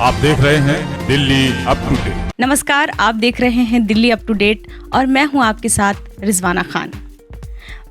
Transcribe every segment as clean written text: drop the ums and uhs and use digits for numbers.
आप देख रहे हैं दिल्ली अप टू डेट। नमस्कार, आप देख रहे हैं दिल्ली अप टू डेट और मैं हूं आपके साथ रिजवाना खान।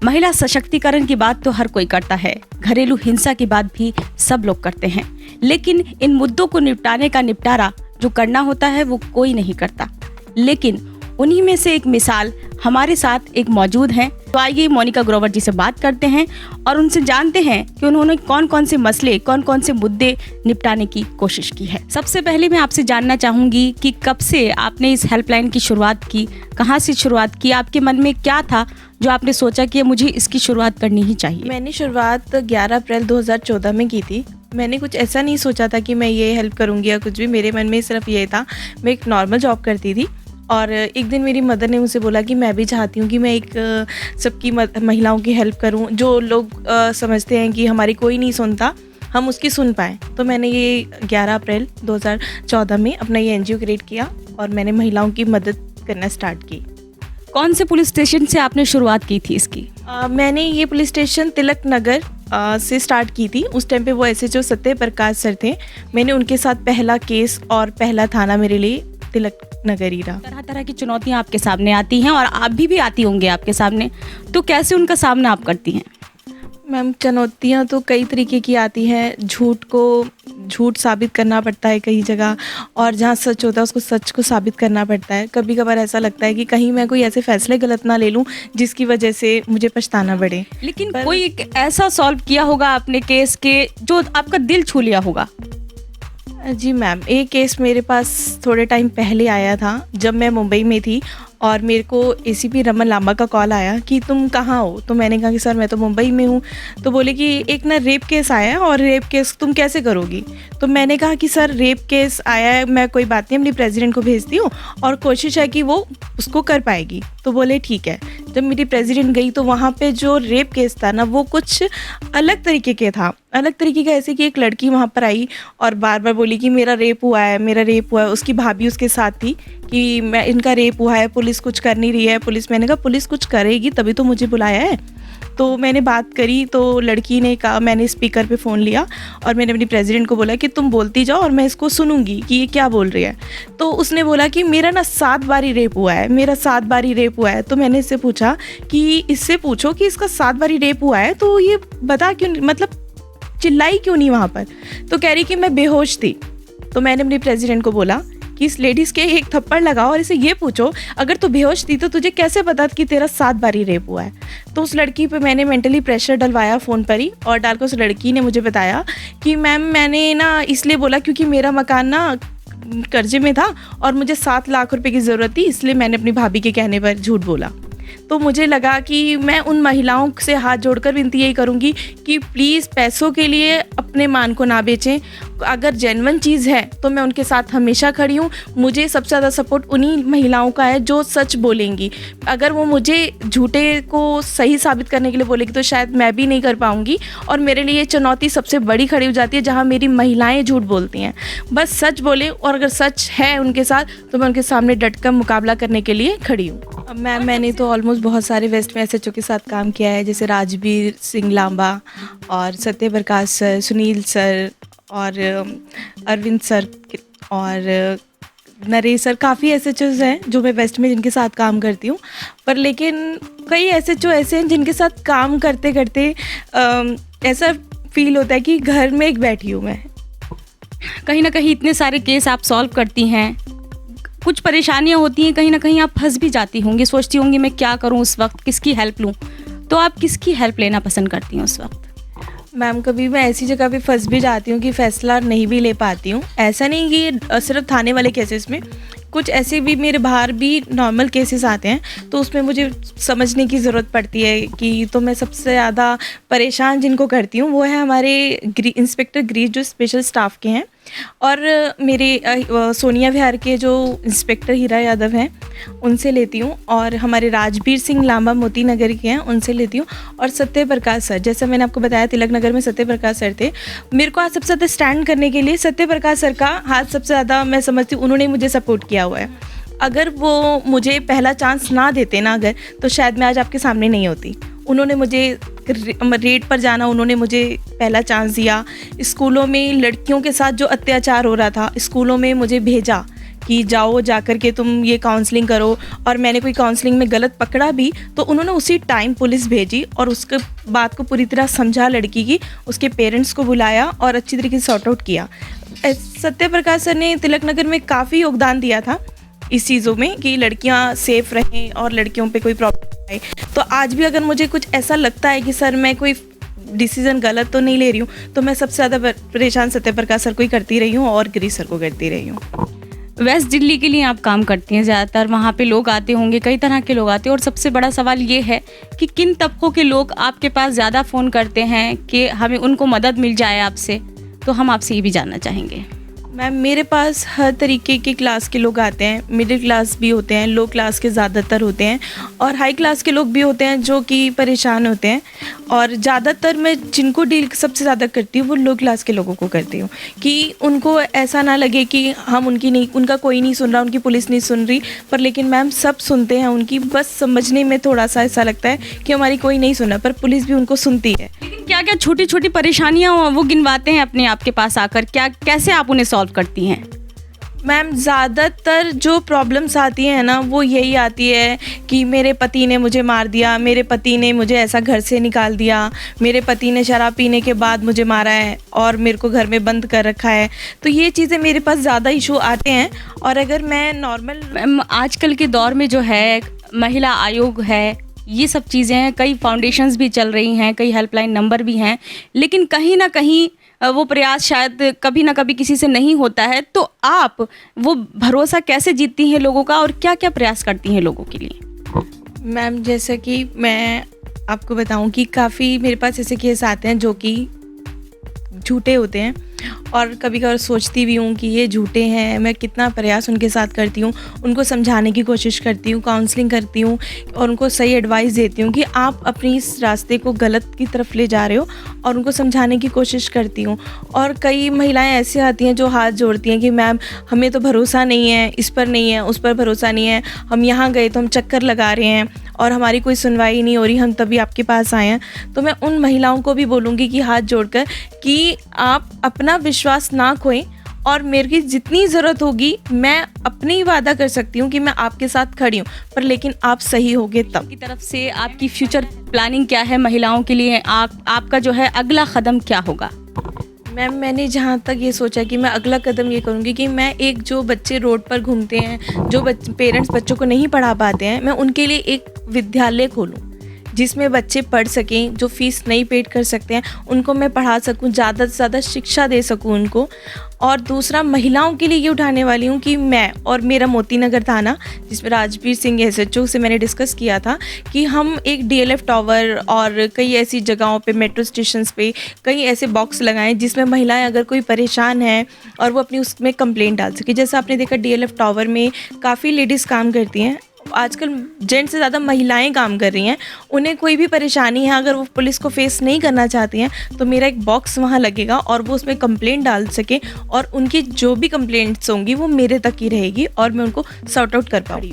महिला सशक्तिकरण की बात तो हर कोई करता है, घरेलू हिंसा की बात भी सब लोग करते हैं, लेकिन इन मुद्दों को निपटाने का निपटारा जो करना होता है वो कोई नहीं करता। लेकिन उन्हीं में से एक मिसाल हमारे साथ एक मौजूद हैं। तो आइए मोनिका ग्रोवर जी से बात करते हैं और उनसे जानते हैं कि उन्होंने कौन कौन से मसले, कौन कौन से मुद्दे निपटाने की कोशिश की है। सबसे पहले मैं आपसे जानना चाहूँगी कि कब से आपने इस हेल्पलाइन की शुरुआत की, कहाँ से शुरुआत की, आपके मन में क्या था जो आपने सोचा कि मुझे इसकी शुरुआत करनी ही चाहिए? मैंने शुरुआत 11 अप्रैल 2014 में की थी। मैंने कुछ ऐसा नहीं सोचा था कि मैं ये हेल्प करूँगी या कुछ भी, मेरे मन में सिर्फ ये था। मैं एक नॉर्मल जॉब करती थी और एक दिन मेरी मदर ने मुझसे बोला कि मैं भी चाहती हूँ कि मैं एक सबकी महिलाओं की हेल्प करूँ, जो लोग समझते हैं कि हमारी कोई नहीं सुनता, हम उसकी सुन पाएँ। तो मैंने ये 11 अप्रैल 2014 में अपना ये NGO क्रिएट किया और मैंने महिलाओं की मदद करना स्टार्ट की। कौन से पुलिस स्टेशन से आपने शुरुआत की थी इसकी? मैंने ये पुलिस स्टेशन तिलक नगर से स्टार्ट की थी। उस टाइम पे वो SHO सत्य प्रकाश सर थे। मैंने उनके साथ पहला केस और पहला थाना मेरे लिए तिलक नगर ही रहा। तरह तरह की चुनौतियां आपके सामने आती हैं और आप भी आती होंगे आपके सामने, तो कैसे उनका सामना आप करती हैं? मैम, चुनौतियाँ तो कई तरीके की आती हैं। झूठ साबित करना पड़ता है कई जगह, और जहाँ सच होता है उसको सच को साबित करना पड़ता है। कभी कभार ऐसा लगता है कि कहीं मैं कोई ऐसे फैसले गलत ना ले लूँ जिसकी वजह से मुझे पछताना पड़े। लेकिन कोई एक ऐसा सॉल्व किया होगा आपने केस के जो आपका दिल छू लिया होगा? जी मैम, एक केस मेरे पास थोड़े टाइम पहले आया था जब मैं मुंबई में थी और मेरे को ACP रमन लांबा का कॉल आया कि तुम कहाँ हो। तो मैंने कहा कि सर मैं तो मुंबई में हूँ। तो बोले कि एक ना रेप केस आया है और रेप केस तुम कैसे करोगी। तो मैंने कहा कि सर रेप केस आया है, मैं कोई बात नहीं अपनी प्रेसिडेंट को भेजती हूँ और कोशिश है कि वो उसको कर पाएगी। तो बोले ठीक है। जब मेरी प्रेसिडेंट गई तो वहाँ पे जो रेप केस था ना वो कुछ अलग तरीके के था। अलग तरीके का ऐसे कि एक लड़की वहाँ पर आई और बार बार बोली कि मेरा रेप हुआ है, मेरा रेप हुआ है। उसकी भाभी उसके साथ थी कि मैं इनका रेप हुआ है, पुलिस कुछ कर नहीं रही है। मैंने कहा पुलिस कुछ करेगी तभी तो मुझे बुलाया है। तो मैंने बात करी तो लड़की ने कहा, मैंने स्पीकर पे फ़ोन लिया और मैंने अपनी प्रेसिडेंट को बोला कि तुम बोलती जाओ और मैं इसको सुनूंगी कि ये क्या बोल रही है। तो उसने बोला कि मेरा ना 7 बारी रेप हुआ है, मेरा 7 बारी रेप हुआ है। तो मैंने इससे पूछा कि इससे पूछो कि इसका 7 बारी रेप हुआ है तो ये बता क्यों, मतलब चिल्लाई क्यों नहीं वहाँ पर। तो कह रही कि मैं बेहोश थी। तो मैंने अपनी प्रेसिडेंट को बोला कि इस लेडीज़ के एक थप्पड़ लगाओ और इसे ये पूछो अगर तू बेहोश थी तो तुझे कैसे पता कि तेरा 7 बारी रेप हुआ है। तो उस लड़की पे मैंने मेंटली प्रेशर डलवाया फ़ोन पर ही, और डालकर उस लड़की ने मुझे बताया कि मैम मैंने ना इसलिए बोला क्योंकि मेरा मकान ना कर्जे में था और मुझे 7 लाख रुपए की ज़रूरत थी, इसलिए मैंने अपनी भाभी के कहने पर झूठ बोला। तो मुझे लगा कि मैं उन महिलाओं से हाथ जोड़कर विनती यही करूँगी कि प्लीज़ पैसों के लिए अपने मान को ना बेचें। अगर जेन्युइन चीज़ है तो मैं उनके साथ हमेशा खड़ी हूँ। मुझे सबसे ज़्यादा सपोर्ट उन्हीं महिलाओं का है जो सच बोलेंगी। अगर वो मुझे झूठे को सही साबित करने के लिए बोलेगी तो शायद मैं भी नहीं कर पाऊँगी, और मेरे लिए ये चुनौती सबसे बड़ी खड़ी हो जाती है जहाँ मेरी महिलाएँ झूठ बोलती हैं। बस सच बोले, और अगर सच है उनके साथ तो मैं उनके सामने डटकर मुकाबला करने के लिए खड़ी हूँ। मैंने तो ऑलमोस्ट बहुत सारे वेस्ट में SHO के साथ काम किया है, जैसे राजबीर सिंह लांबा और सत्य प्रकाश सर, सुनील सर और अरविंद सर और नरेश सर। काफ़ी SHOs हैं जो मैं वेस्ट में जिनके साथ काम करती हूँ। पर लेकिन कई SHO ऐसे हैं जिनके साथ काम करते करते ऐसा फील होता है कि घर में एक बैठी हूँ मैं। कहीं ना कहीं इतने सारे केस आप सॉल्व करती हैं, कुछ परेशानियां होती हैं, कहीं ना कहीं आप फंस भी जाती होंगी, सोचती होंगी मैं क्या करूं उस वक्त, किसकी हेल्प लूं। तो आप किसकी हेल्प लेना पसंद करती हैं उस वक्त? मैम, कभी मैं ऐसी जगह पे फंस भी जाती हूँ कि फ़ैसला नहीं भी ले पाती हूँ। ऐसा नहीं कि सिर्फ थाने वाले केसेस में, कुछ ऐसे भी मेरे बाहर भी नॉर्मल केसेस आते हैं तो उसमें मुझे समझने की ज़रूरत पड़ती है कि तो मैं सबसे ज़्यादा परेशान जिनको करती हूँ वो है हमारे इंस्पेक्टर ग्रीस जो स्पेशल स्टाफ के हैं, और मेरे सोनिया विहार के जो इंस्पेक्टर हीरा यादव हैं उनसे लेती हूँ, और हमारे राजबीर सिंह लांबा मोती नगर के हैं उनसे लेती हूँ, और सत्य प्रकाश सर, जैसा मैंने आपको बताया तिलक नगर में सत्य प्रकाश सर थे। मेरे को आज सबसे ज़्यादा स्टैंड करने के लिए सत्य प्रकाश सर का हाथ सबसे ज़्यादा मैं समझती हूँ, उन्होंने मुझे सपोर्ट किया हुआ है। अगर वो मुझे पहला चांस ना देते ना अगर, तो शायद मैं आज आपके सामने नहीं होती। उन्होंने मुझे रेड पर जाना, उन्होंने मुझे पहला चांस दिया। स्कूलों में लड़कियों के साथ जो अत्याचार हो रहा था, स्कूलों में मुझे भेजा कि जाओ जाकर के तुम ये काउंसलिंग करो, और मैंने कोई काउंसलिंग में गलत पकड़ा भी तो उन्होंने उसी टाइम पुलिस भेजी और उसके बात को पूरी तरह समझा लड़की की, उसके पेरेंट्स को बुलाया और अच्छी तरीके से सॉर्ट आउट किया। सत्य प्रकाश सर ने तिलक नगर में काफ़ी योगदान दिया था इस चीज़ों में कि लड़कियां सेफ रहें और लड़कियों पे कोई प्रॉब्लम आए। तो आज भी अगर मुझे कुछ ऐसा लगता है कि सर मैं कोई डिसीज़न गलत तो नहीं ले रही हूँ, तो मैं सबसे ज़्यादा परेशान सत्य प्रकाश सर को ही करती रही हूँ और गिरीश सर को करती रही हूँ। वेस्ट दिल्ली के लिए आप काम करती हैं, ज़्यादातर वहाँ पे लोग आते होंगे, कई तरह के लोग आते हैं, और सबसे बड़ा सवाल ये है कि किन तबकों के लोग आपके पास ज़्यादा फ़ोन करते हैं कि हमें उनको मदद मिल जाए आपसे, तो हम आपसे ये भी जानना चाहेंगे। मैम मेरे पास हर तरीके के क्लास के लोग आते हैं, मिडिल क्लास भी होते हैं, लो क्लास के ज़्यादातर होते हैं, और हाई क्लास के लोग भी होते हैं जो कि परेशान होते हैं। और ज़्यादातर मैं जिनको डील सबसे ज़्यादा करती हूँ वो लो क्लास के लोगों को करती हूँ, कि उनको ऐसा ना लगे कि हम उनका कोई नहीं सुन रहा, उनकी पुलिस नहीं सुन रही, पर लेकिन मैम सब सुनते हैं उनकी, बस समझने में थोड़ा सा ऐसा लगता है कि हमारी कोई नहीं सुन रहा, पर पुलिस भी उनको सुनती है। लेकिन क्या क्या छोटी छोटी परेशानियाँ वो गिनवाते हैं अपने आपके पास आकर, क्या कैसे आप उन्हें सॉल्व करती हैं? मैम ज़्यादातर जो प्रॉब्लम्स आती हैं ना वो यही आती है कि मेरे पति ने मुझे मार दिया, मेरे पति ने मुझे ऐसा घर से निकाल दिया, मेरे पति ने शराब पीने के बाद मुझे मारा है और मेरे को घर में बंद कर रखा है। तो ये चीज़ें मेरे पास ज़्यादा इशू आते हैं। और अगर मैं नॉर्मल आजकल के दौर में जो है महिला आयोग है, ये सब चीज़ें हैं, कई फाउंडेशंस भी चल रही हैं, कई हेल्पलाइन नंबर भी हैं, लेकिन कहीं ना कहीं वो प्रयास शायद कभी ना कभी किसी से नहीं होता है। तो आप वो भरोसा कैसे जीतती हैं लोगों का, और क्या क्या प्रयास करती हैं लोगों के लिए? मैम जैसे कि मैं आपको बताऊं कि काफ़ी मेरे पास ऐसे केस आते हैं जो कि झूठे होते हैं, और कभी कभार सोचती भी हूँ कि ये झूठे हैं। मैं कितना प्रयास उनके साथ करती हूँ, उनको समझाने की कोशिश करती हूँ, काउंसलिंग करती हूँ और उनको सही एडवाइस देती हूँ कि आप अपनी इस रास्ते को गलत की तरफ ले जा रहे हो, और उनको समझाने की कोशिश करती हूँ। और कई महिलाएं ऐसी आती हैं जो हाथ जोड़ती हैं कि मैम हमें तो भरोसा नहीं है, इस पर नहीं है, उस पर भरोसा नहीं है, हम यहाँ गए तो हम चक्कर लगा रहे हैं और हमारी कोई सुनवाई नहीं हो रही, हम तभी आपके पास आए हैं। तो मैं उन महिलाओं को भी बोलूँगी कि हाथ जोड़कर कि आप अपना विश्वास ना खोएं, और मेरे की जितनी ज़रूरत होगी मैं अपनी वादा कर सकती हूँ कि मैं आपके साथ खड़ी हूँ, पर लेकिन आप सही होगे तब। की तरफ से आपकी फ्यूचर प्लानिंग क्या है महिलाओं के लिए? आपका जो है अगला कदम क्या होगा? मैम मैंने जहाँ तक ये सोचा कि मैं अगला कदम ये करूँगी कि मैं एक जो बच्चे रोड पर घूमते हैं, जो पेरेंट्स बच्चों को नहीं पढ़ा पाते हैं, मैं उनके लिए एक विद्यालय खोलूँ जिसमें बच्चे पढ़ सकें, जो फीस नहीं पेड कर सकते हैं उनको मैं पढ़ा सकूं, ज़्यादा से ज़्यादा शिक्षा दे सकूं उनको। और दूसरा महिलाओं के लिए ये उठाने वाली हूँ कि मैं और मेरा मोती नगर थाना, जिसमें राजवीर सिंह SHO से मैंने डिस्कस किया था कि हम एक DLF टावर और कई ऐसी जगहों पे, मेट्रो स्टेशंस पे कई ऐसे बॉक्स लगाएं जिसमें महिलाएं अगर कोई परेशान है और वो अपनी उसमें कंप्लेंट डाल सके। जैसे आपने देखा DLF टावर में काफ़ी लेडीज़ काम करती हैं, आजकल जेंट्स से ज़्यादा महिलाएं काम कर रही हैं। उन्हें कोई भी परेशानी है, अगर वो पुलिस को फेस नहीं करना चाहती हैं तो मेरा एक बॉक्स वहाँ लगेगा और वो उसमें कंप्लेंट डाल सके, और उनकी जो भी कंप्लेंट्स होंगी वो मेरे तक ही रहेगी और मैं उनको सॉर्ट आउट कर पाऊँ।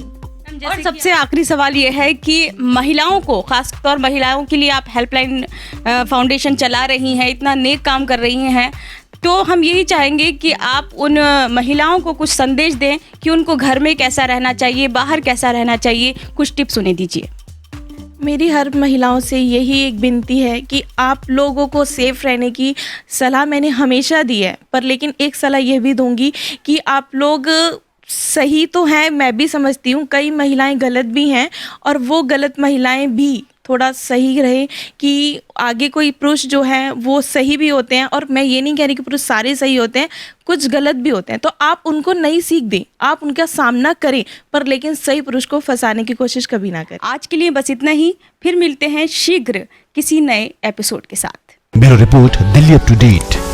और सबसे आखिरी सवाल ये है कि महिलाओं को, खासतौर महिलाओं के लिए आप हेल्पलाइन फाउंडेशन चला रही हैं, इतना नेक काम कर रही हैं, तो हम यही चाहेंगे कि आप उन महिलाओं को कुछ संदेश दें कि उनको घर में कैसा रहना चाहिए, बाहर कैसा रहना चाहिए, कुछ टिप्स उन्हें दीजिए। मेरी हर महिलाओं से यही एक विनती है कि आप लोगों को सेफ रहने की सलाह मैंने हमेशा दी है, पर लेकिन एक सलाह ये भी दूंगी कि आप लोग सही तो हैं, मैं भी समझती हूँ कई महिलाएं गलत भी हैं, और वो गलत महिलाएं भी थोड़ा सही रहे कि आगे कोई पुरुष जो है वो सही भी होते हैं, और मैं ये नहीं कह रही कि पुरुष सारे सही होते हैं, कुछ गलत भी होते हैं, तो आप उनको नई सीख दें, आप उनका सामना करें, पर लेकिन सही पुरुष को फंसाने की कोशिश कभी ना करें। आज के लिए बस इतना ही, फिर मिलते हैं शीघ्र किसी नए एपिसोड के साथ। Bureau report, Delhi up to date.